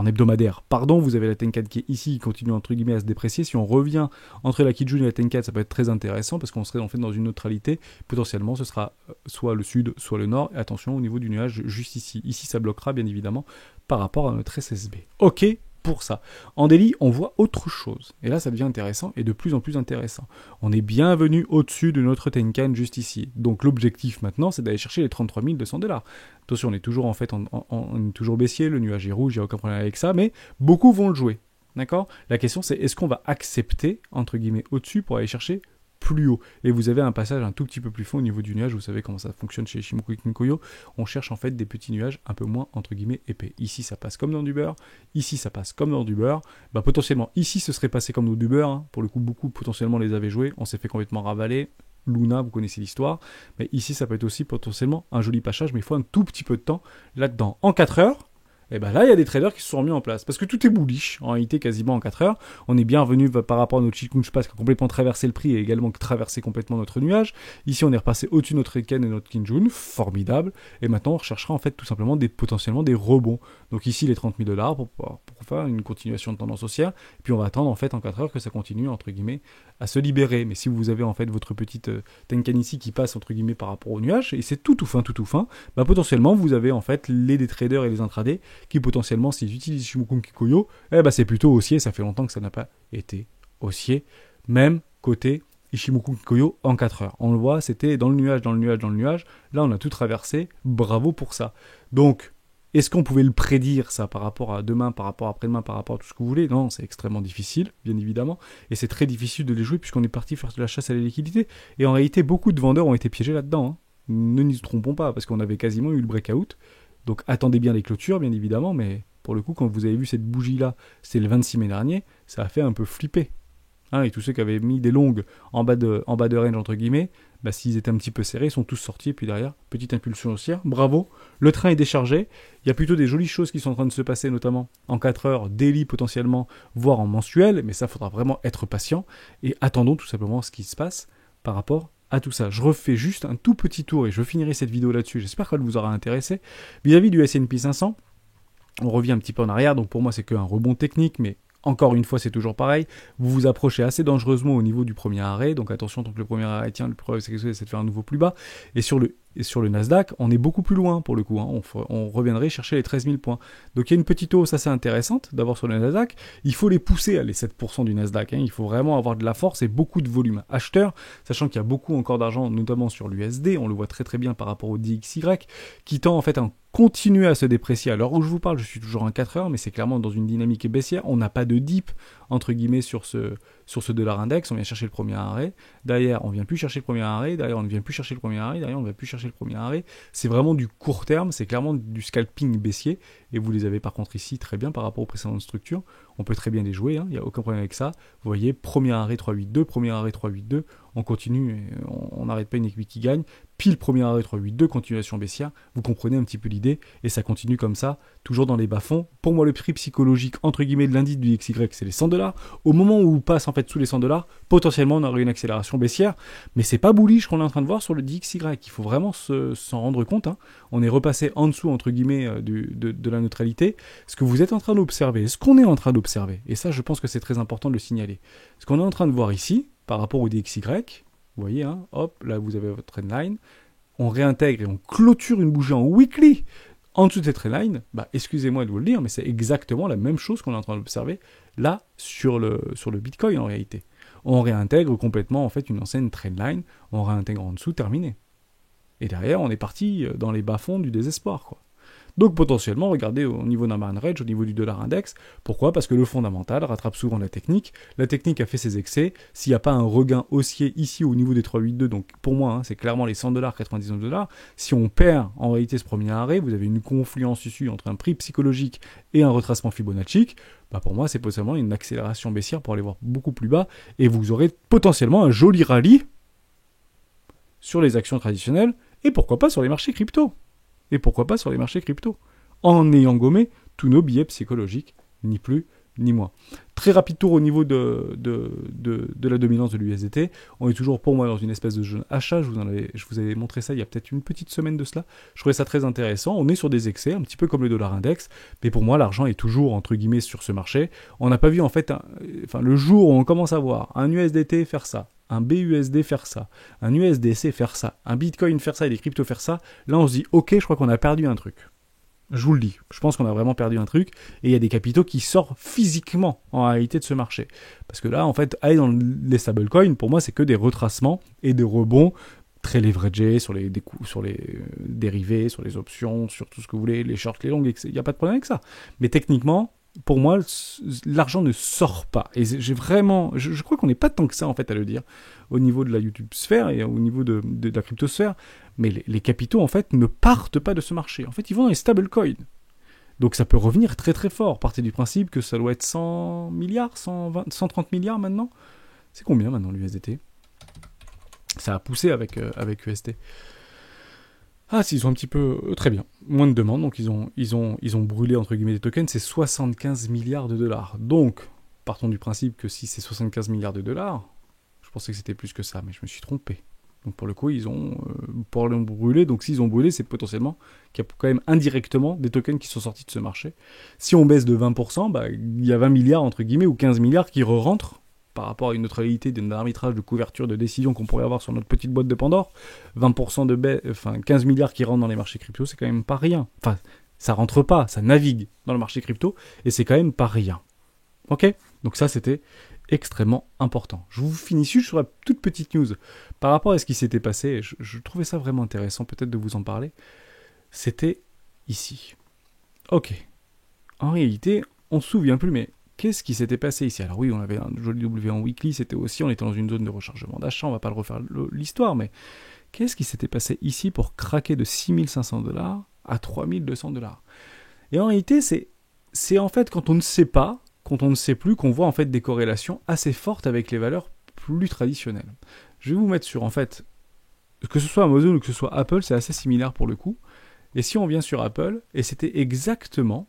hebdomadaire. Pardon, vous avez la Tenkan qui est ici, qui continue entre guillemets à se déprécier. Si on revient entre la Kijun et la Tenkan, ça peut être très intéressant parce qu'on serait en fait dans une neutralité. Potentiellement, ce sera soit le sud, soit le nord. Et attention au niveau du nuage juste ici. Ici, ça bloquera bien évidemment par rapport à notre SSB. Ok. Pour ça. En daily, on voit autre chose. Et là, ça devient intéressant et de plus en plus intéressant. On est bienvenu au-dessus de notre Tenkan juste ici. Donc l'objectif maintenant, c'est d'aller chercher les 33 200 $. Attention, on est toujours en fait on est toujours baissier, le nuage est rouge, il n'y a aucun problème avec ça, mais beaucoup vont le jouer. D'accord? La question, c'est est-ce qu'on va accepter, entre guillemets, au-dessus pour aller chercher plus haut. Et vous avez un passage un tout petit peu plus fond au niveau du nuage. Vous savez comment ça fonctionne chez Ichimoku Kinkoyo. On cherche en fait des petits nuages un peu moins entre guillemets épais. Ici ça passe comme dans du beurre. Ici ça passe comme dans du beurre. Bah, potentiellement ici ce serait passé comme dans du beurre. Hein. Pour le coup beaucoup potentiellement les avaient joués. On s'est fait complètement ravaler. Luna, vous connaissez l'histoire. Mais ici ça peut être aussi potentiellement un joli passage. Mais il faut un tout petit peu de temps là-dedans. En 4 heures. Et ben là, il y a des traders qui se sont remis en place. Parce que tout est bullish, en réalité, quasiment en 4 heures. On est bien revenu par rapport à notre Chikunch Pass qui a complètement traversé le prix et également traversé complètement notre nuage. Ici, on est repassé au-dessus de notre Eken et notre Kijun. Formidable. Et maintenant, on recherchera en fait tout simplement potentiellement des rebonds. Donc ici, les 30 000 $ pour faire une continuation de tendance haussière. Et puis on va attendre en fait en 4 heures que ça continue, entre guillemets, à se libérer. Mais si vous avez en fait votre petite Tenkan ici qui passe, entre guillemets, par rapport au nuage, et c'est tout fin, bah potentiellement, vous avez en fait les traders et les intradés qui potentiellement, s'ils utilisent Ichimoku Kinkoyo, c'est plutôt haussier, ça fait longtemps que ça n'a pas été haussier, même côté Ichimoku Kinkoyo en 4 heures. On le voit, c'était dans le nuage, là on a tout traversé, bravo pour ça. Donc, est-ce qu'on pouvait le prédire ça par rapport à demain, par rapport à après-demain, par rapport à tout ce que vous voulez? Non, c'est extrêmement difficile, bien évidemment, et c'est très difficile de les jouer puisqu'on est parti faire de la chasse à la liquidité, et en réalité, beaucoup de vendeurs ont été piégés là-dedans, hein. Ne nous trompons pas, parce qu'on avait quasiment eu le breakout. Donc attendez bien les clôtures, bien évidemment, mais pour le coup, quand vous avez vu cette bougie-là, c'était le 26 mai dernier, ça a fait un peu flipper. Hein, et tous ceux qui avaient mis des longues en bas de range, entre guillemets, bah, s'ils étaient un petit peu serrés, ils sont tous sortis, et puis derrière, petite impulsion haussière, bravo, le train est déchargé, il y a plutôt des jolies choses qui sont en train de se passer, notamment en 4 heures, daily potentiellement, voire en mensuel, mais ça, il faudra vraiment être patient, et attendons tout simplement ce qui se passe par rapport à tout ça. Je refais juste un tout petit tour et je finirai cette vidéo là-dessus. J'espère qu'elle vous aura intéressé. Vis-à-vis du S&P 500, on revient un petit peu en arrière. Donc pour moi, c'est qu'un rebond technique, mais encore une fois, c'est toujours pareil. Vous vous approchez assez dangereusement au niveau du premier arrêt. Donc attention, tant que le premier arrêt tient, le problème c'est de faire un nouveau plus bas. Et sur le Nasdaq, on est beaucoup plus loin pour le coup. Hein. On reviendrait chercher les 13 000 points. Donc il y a une petite hausse assez intéressante d'avoir sur le Nasdaq. Il faut les pousser à les 7% du Nasdaq. Hein. Il faut vraiment avoir de la force et beaucoup de volume acheteur, sachant qu'il y a beaucoup encore d'argent, notamment sur l'USD. On le voit très très bien par rapport au DXY, qui tend en fait à continuer à se déprécier. À l'heure où je vous parle, je suis toujours en 4 heures, mais c'est clairement dans une dynamique baissière. On n'a pas de dip, entre guillemets, sur sur ce dollar index, on vient chercher le premier arrêt, derrière on vient plus chercher le premier arrêt, derrière on ne vient plus chercher le premier arrêt, derrière on ne vient plus chercher le premier arrêt. C'est vraiment du court terme, c'est clairement du scalping baissier, et vous les avez par contre ici très bien par rapport aux précédentes structures. On peut très bien les jouer, il n'y a aucun problème avec ça. Vous voyez, premier arrêt 3,82, premier arrêt 3,82, on continue, et on n'arrête pas une équipe qui gagne. Pile premier arrêt 3,82, continuation baissière, vous comprenez un petit peu l'idée, et ça continue comme ça, toujours dans les bas-fonds. Pour moi, le prix psychologique, entre guillemets, de l'indice du XY, c'est les 100 $. Au moment où on passe en fait sous les 100 $, potentiellement on aurait une accélération baissière, mais c'est pas bullish qu'on est en train de voir sur le DXY. Il faut vraiment s'en rendre compte. On est repassé en dessous, entre guillemets, de la neutralité. Ce que vous êtes en train d'observer, ce qu'on est en train d'observer, et ça je pense que c'est très important de le signaler, ce qu'on est en train de voir ici, par rapport au DXY, vous voyez, hop, là vous avez votre trendline, on réintègre et on clôture une bougie en weekly en dessous de cette trendline, excusez-moi de vous le dire, mais c'est exactement la même chose qu'on est en train d'observer là sur le Bitcoin en réalité. On réintègre complètement en fait une ancienne trendline, on réintègre en dessous, terminé. Et derrière, on est parti dans les bas-fonds du désespoir, quoi. Donc potentiellement, regardez au niveau d'un barn range, au niveau du dollar index. Pourquoi ? Parce que le fondamental rattrape souvent la technique. La technique a fait ses excès. S'il n'y a pas un regain haussier ici au niveau des 3,82, donc pour moi, c'est clairement les 100 $, 99 $. Si on perd en réalité ce premier arrêt, vous avez une confluence issue entre un prix psychologique et un retracement Fibonacci. Pour moi, c'est potentiellement une accélération baissière pour aller voir beaucoup plus bas. Et vous aurez potentiellement un joli rallye sur les actions traditionnelles et pourquoi pas sur les marchés crypto. En ayant gommé tous nos billets psychologiques, ni plus ni moins. Très rapide tour au niveau de la dominance de l'USDT. On est toujours pour moi dans une espèce de jeune achat. Je vous avais montré ça il y a peut-être une petite semaine de cela. Je trouvais ça très intéressant. On est sur des excès, un petit peu comme le dollar index. Mais pour moi, l'argent est toujours, entre guillemets, sur ce marché. On n'a pas vu, en fait, le jour où on commence à voir un USDT faire ça, un BUSD faire ça, un USDC faire ça, un Bitcoin faire ça et des cryptos faire ça, là on se dit ok, je crois qu'on a perdu un truc. Je vous le dis, je pense qu'on a vraiment perdu un truc, et il y a des capitaux qui sortent physiquement en réalité de ce marché. Parce que là, en fait, aller dans les stablecoins, pour moi, c'est que des retracements et des rebonds très leveragés sur les dérivés, sur les options, sur tout ce que vous voulez, les shorts, les longs, il n'y a pas de problème avec ça. Mais techniquement, pour moi, l'argent ne sort pas. Et j'ai vraiment... Je crois qu'on n'est pas tant que ça, en fait, à le dire, au niveau de la YouTube sphère et au niveau de la cryptosphère. Mais les capitaux, en fait, ne partent pas de ce marché. En fait, ils vont dans les stablecoins. Donc ça peut revenir très très fort. Partez du principe que ça doit être 100 milliards, 120, 130 milliards maintenant. C'est combien maintenant l'USDT ? Ça a poussé avec USD. Ah, s'ils ont un petit peu... très bien. Moins de demandes, donc ils ont brûlé, entre guillemets, des tokens, c'est 75 milliards de dollars. Donc, partons du principe que si c'est 75 milliards de dollars, je pensais que c'était plus que ça, mais je me suis trompé. Donc pour le coup, ils ont brûlé, donc s'ils ont brûlé, c'est potentiellement qu'il y a quand même indirectement des tokens qui sont sortis de ce marché. Si on baisse de 20%, il y a 20 milliards, entre guillemets, ou 15 milliards qui re-rentrent, par rapport à une neutralité d'un arbitrage de couverture de décision qu'on pourrait avoir sur notre petite boîte de Pandore, 20% de baisse, 15 milliards qui rentrent dans les marchés crypto, c'est quand même pas rien. Enfin, ça rentre pas, ça navigue dans le marché crypto, et c'est quand même pas rien. Ok ? Donc ça, c'était extrêmement important. Je vous finis sur la toute petite news. Par rapport à ce qui s'était passé, je trouvais ça vraiment intéressant, peut-être de vous en parler. C'était ici. Ok. En réalité, on se souvient plus, mais qu'est-ce qui s'était passé ici ? Alors oui, on avait un joli W en weekly, c'était aussi, on était dans une zone de rechargement d'achat, on va pas le refaire l'histoire, mais qu'est-ce qui s'était passé ici pour craquer de 6500 $ à 3200 $? Et en réalité, c'est en fait quand on ne sait pas, quand on ne sait plus, qu'on voit en fait des corrélations assez fortes avec les valeurs plus traditionnelles. Je vais vous mettre sur, en fait, que ce soit Amazon ou que ce soit Apple, c'est assez similaire pour le coup. Et si on vient sur Apple, et c'était exactement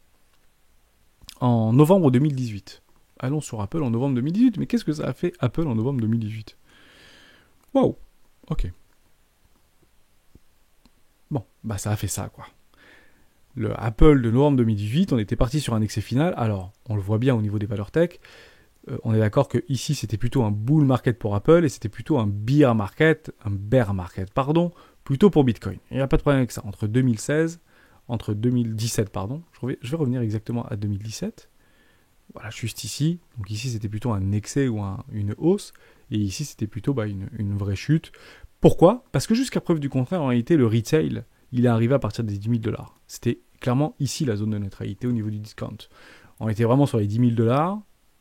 en novembre 2018. Allons sur Apple en novembre 2018. Mais qu'est-ce que ça a fait Apple en novembre 2018 ? Waouh. Ok. Bon, ça a fait ça, quoi. Le Apple de novembre 2018, on était parti sur un excès final. Alors, on le voit bien au niveau des valeurs tech. On est d'accord que ici, c'était plutôt un bull market pour Apple et c'était plutôt un bear market, plutôt pour Bitcoin. Il n'y a pas de problème avec ça. Entre 2017, je vais revenir exactement à 2017. Voilà, juste ici. Donc ici, c'était plutôt un excès ou une hausse. Et ici, c'était plutôt une vraie chute. Pourquoi ? Parce que jusqu'à preuve du contraire, en réalité, le retail, il est arrivé à partir des 10 000 $. C'était clairement ici la zone de neutralité au niveau du discount. On était vraiment sur les 10 000 $.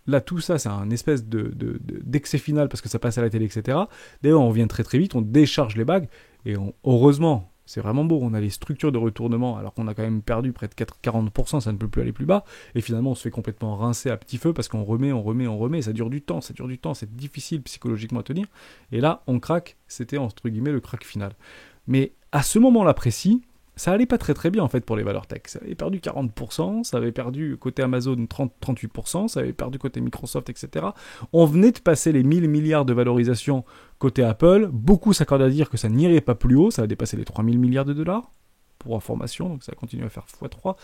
Là, tout ça, c'est un espèce d'excès final parce que ça passe à la télé, etc. D'ailleurs, on revient très très vite, on décharge les bagues, et heureusement, c'est vraiment beau, on a les structures de retournement, alors qu'on a quand même perdu près de 40%, ça ne peut plus aller plus bas, et finalement, on se fait complètement rincer à petit feu parce qu'on remet, ça dure du temps, c'est difficile psychologiquement à tenir, et là, on craque, c'était entre guillemets le crack final. Mais à ce moment-là précis, ça allait pas très très bien en fait pour les valeurs tech. Ça avait perdu 40%, ça avait perdu côté Amazon 38%, ça avait perdu côté Microsoft, etc. On venait de passer les 1000 milliards de valorisation côté Apple. Beaucoup s'accordent à dire que ça n'irait pas plus haut, ça va dépasser les 3000 milliards de dollars pour information, donc ça continue à faire x3.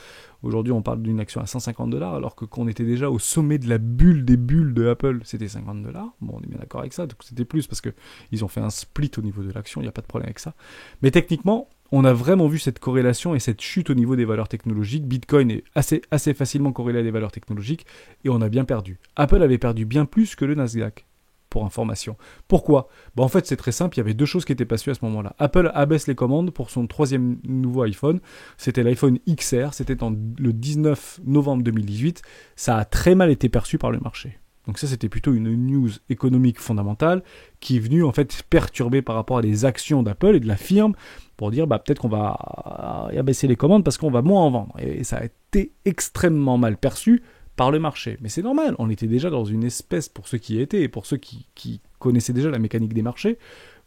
Aujourd'hui, on parle d'une action à 150 dollars, alors que qu'on était déjà au sommet de la bulle des bulles de Apple, c'était 50 dollars. Bon, on est bien d'accord avec ça, donc c'était plus parce qu'ils ont fait un split au niveau de l'action, il n'y a pas de problème avec ça. Mais techniquement, on a vraiment vu cette corrélation et cette chute au niveau des valeurs technologiques. Bitcoin est assez facilement corrélé à des valeurs technologiques et on a bien perdu. Apple avait perdu bien plus que le Nasdaq, pour information. Pourquoi ? En fait, c'est très simple, il y avait deux choses qui étaient passées à ce moment-là. Apple abaisse les commandes pour son troisième nouveau iPhone. C'était l'iPhone XR, c'était le 19 novembre 2018. Ça a très mal été perçu par le marché. Donc ça, c'était plutôt une news économique fondamentale qui est venue en fait perturber par rapport à des actions d'Apple et de la firme pour dire peut-être qu'on va abaisser les commandes parce qu'on va moins en vendre. Et ça a été extrêmement mal perçu par le marché. Mais c'est normal, on était déjà dans une espèce, pour ceux qui y étaient et pour ceux qui connaissaient déjà la mécanique des marchés,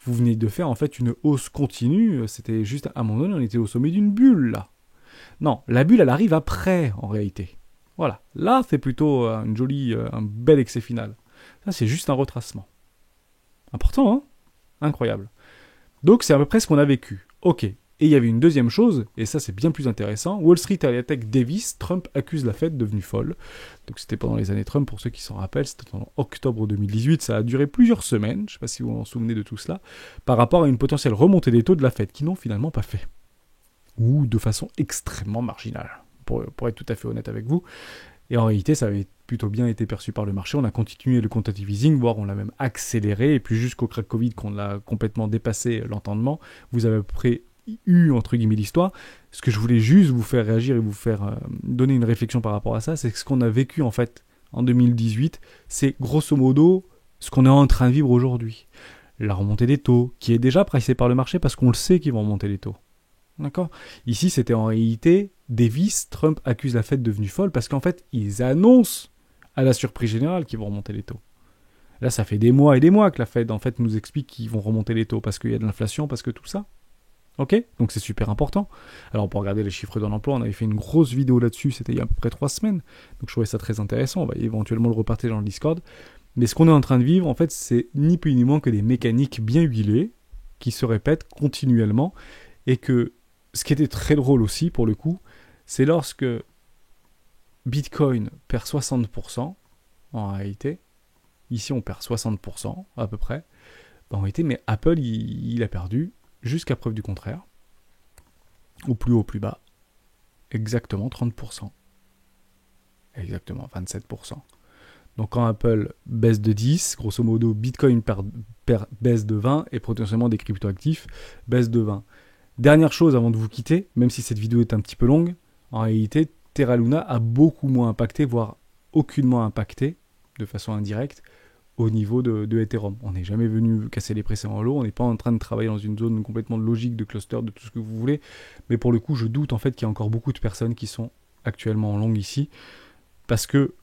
vous venez de faire en fait une hausse continue, c'était juste à un moment donné, on était au sommet d'une bulle là. Non, la bulle elle arrive après en réalité. Voilà, là c'est plutôt un bel excès final. Ça c'est juste un retracement. Important, hein ? Incroyable. Donc c'est à peu près ce qu'on a vécu. Ok. Et il y avait une deuxième chose, et ça c'est bien plus intéressant, Wall Street attaque Davis, Trump accuse la Fed devenue folle. Donc c'était pendant les années Trump, pour ceux qui s'en rappellent, c'était en octobre 2018, ça a duré plusieurs semaines, je ne sais pas si vous vous en souvenez de tout cela, par rapport à une potentielle remontée des taux de la Fed, qui n'ont finalement pas fait. Ou de façon extrêmement marginale, pour être tout à fait honnête avec vous. Et en réalité, ça avait plutôt bien été perçu par le marché, on a continué le quantitative easing, voire on l'a même accéléré, et puis jusqu'au crack Covid qu'on l'a complètement dépassé l'entendement, vous avez à peu près entre guillemets l'histoire. Ce que je voulais juste vous faire réagir et vous faire donner une réflexion par rapport à ça, c'est que ce qu'on a vécu en fait en 2018, c'est grosso modo ce qu'on est en train de vivre aujourd'hui. La remontée des taux, qui est déjà pricée par le marché parce qu'on le sait qu'ils vont remonter les taux. D'accord ? Ici, c'était en réalité Davis, Trump accuse la Fed devenue folle parce qu'en fait, ils annoncent à la surprise générale qu'ils vont remonter les taux. Là, ça fait des mois et des mois que la Fed en fait nous explique qu'ils vont remonter les taux parce qu'il y a de l'inflation, parce que tout ça. Ok ? Donc c'est super important. Alors pour regarder les chiffres de l'emploi, on avait fait une grosse vidéo là-dessus, c'était il y a à peu près 3 semaines. Donc je trouvais ça très intéressant, on va éventuellement le repartager dans le Discord. Mais ce qu'on est en train de vivre, en fait, c'est ni plus ni moins que des mécaniques bien huilées, qui se répètent continuellement, et que ce qui était très drôle aussi, pour le coup, c'est lorsque Bitcoin perd 60%, en réalité, ici on perd 60% à peu près, en réalité, mais Apple, il a perdu jusqu'à preuve du contraire, au plus haut, au plus bas, exactement 30%. Exactement 27%. Donc quand Apple baisse de 10, grosso modo, Bitcoin baisse de 20 et potentiellement des cryptoactifs baissent de 20. Dernière chose avant de vous quitter, même si cette vidéo est un petit peu longue, en réalité, Terra Luna a beaucoup moins impacté, voire aucunement impacté, de façon indirecte, au niveau de Ethereum. On n'est jamais venu casser les précédents lots, on n'est pas en train de travailler dans une zone complètement logique de cluster, de tout ce que vous voulez, mais pour le coup, je doute en fait qu'il y a encore beaucoup de personnes qui sont actuellement en long ici, parce que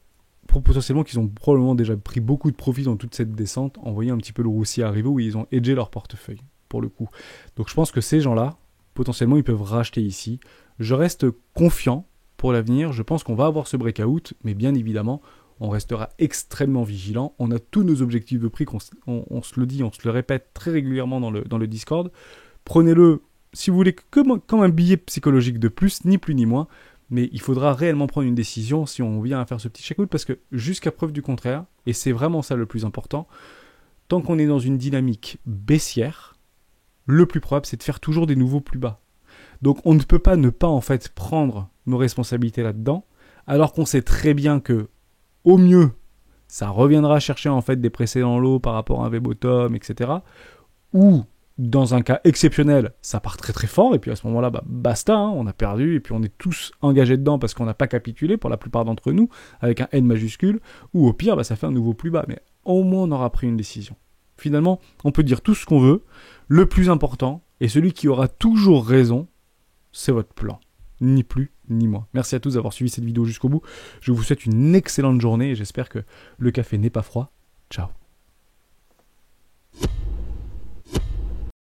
potentiellement qu'ils ont probablement déjà pris beaucoup de profit dans toute cette descente, en voyant un petit peu le roussier arriver où ils ont hedgé leur portefeuille, pour le coup. Donc je pense que ces gens-là, potentiellement, ils peuvent racheter ici. Je reste confiant pour l'avenir, je pense qu'on va avoir ce breakout, mais bien évidemment, on restera extrêmement vigilant. On a tous nos objectifs de prix, on se le dit, on se le répète très régulièrement dans le Discord. Prenez-le, si vous voulez, comme un billet psychologique de plus, ni plus ni moins, mais il faudra réellement prendre une décision si on vient à faire ce petit check-out, parce que jusqu'à preuve du contraire, et c'est vraiment ça le plus important, tant qu'on est dans une dynamique baissière, le plus probable c'est de faire toujours des nouveaux plus bas. Donc on ne peut pas ne pas en fait prendre nos responsabilités là-dedans, alors qu'on sait très bien que au mieux, ça reviendra chercher en fait des précédents lots par rapport à un V-bottom, etc. Ou dans un cas exceptionnel, ça part très très fort, et puis à ce moment-là, basta, hein, on a perdu, et puis on est tous engagés dedans parce qu'on n'a pas capitulé, pour la plupart d'entre nous, avec un N majuscule, ou au pire, ça fait un nouveau plus bas, mais au moins on aura pris une décision. Finalement, on peut dire tout ce qu'on veut, le plus important, et celui qui aura toujours raison, c'est votre plan. Ni plus, ni moins. Merci à tous d'avoir suivi cette vidéo jusqu'au bout. Je vous souhaite une excellente journée, et j'espère que le café n'est pas froid. Ciao.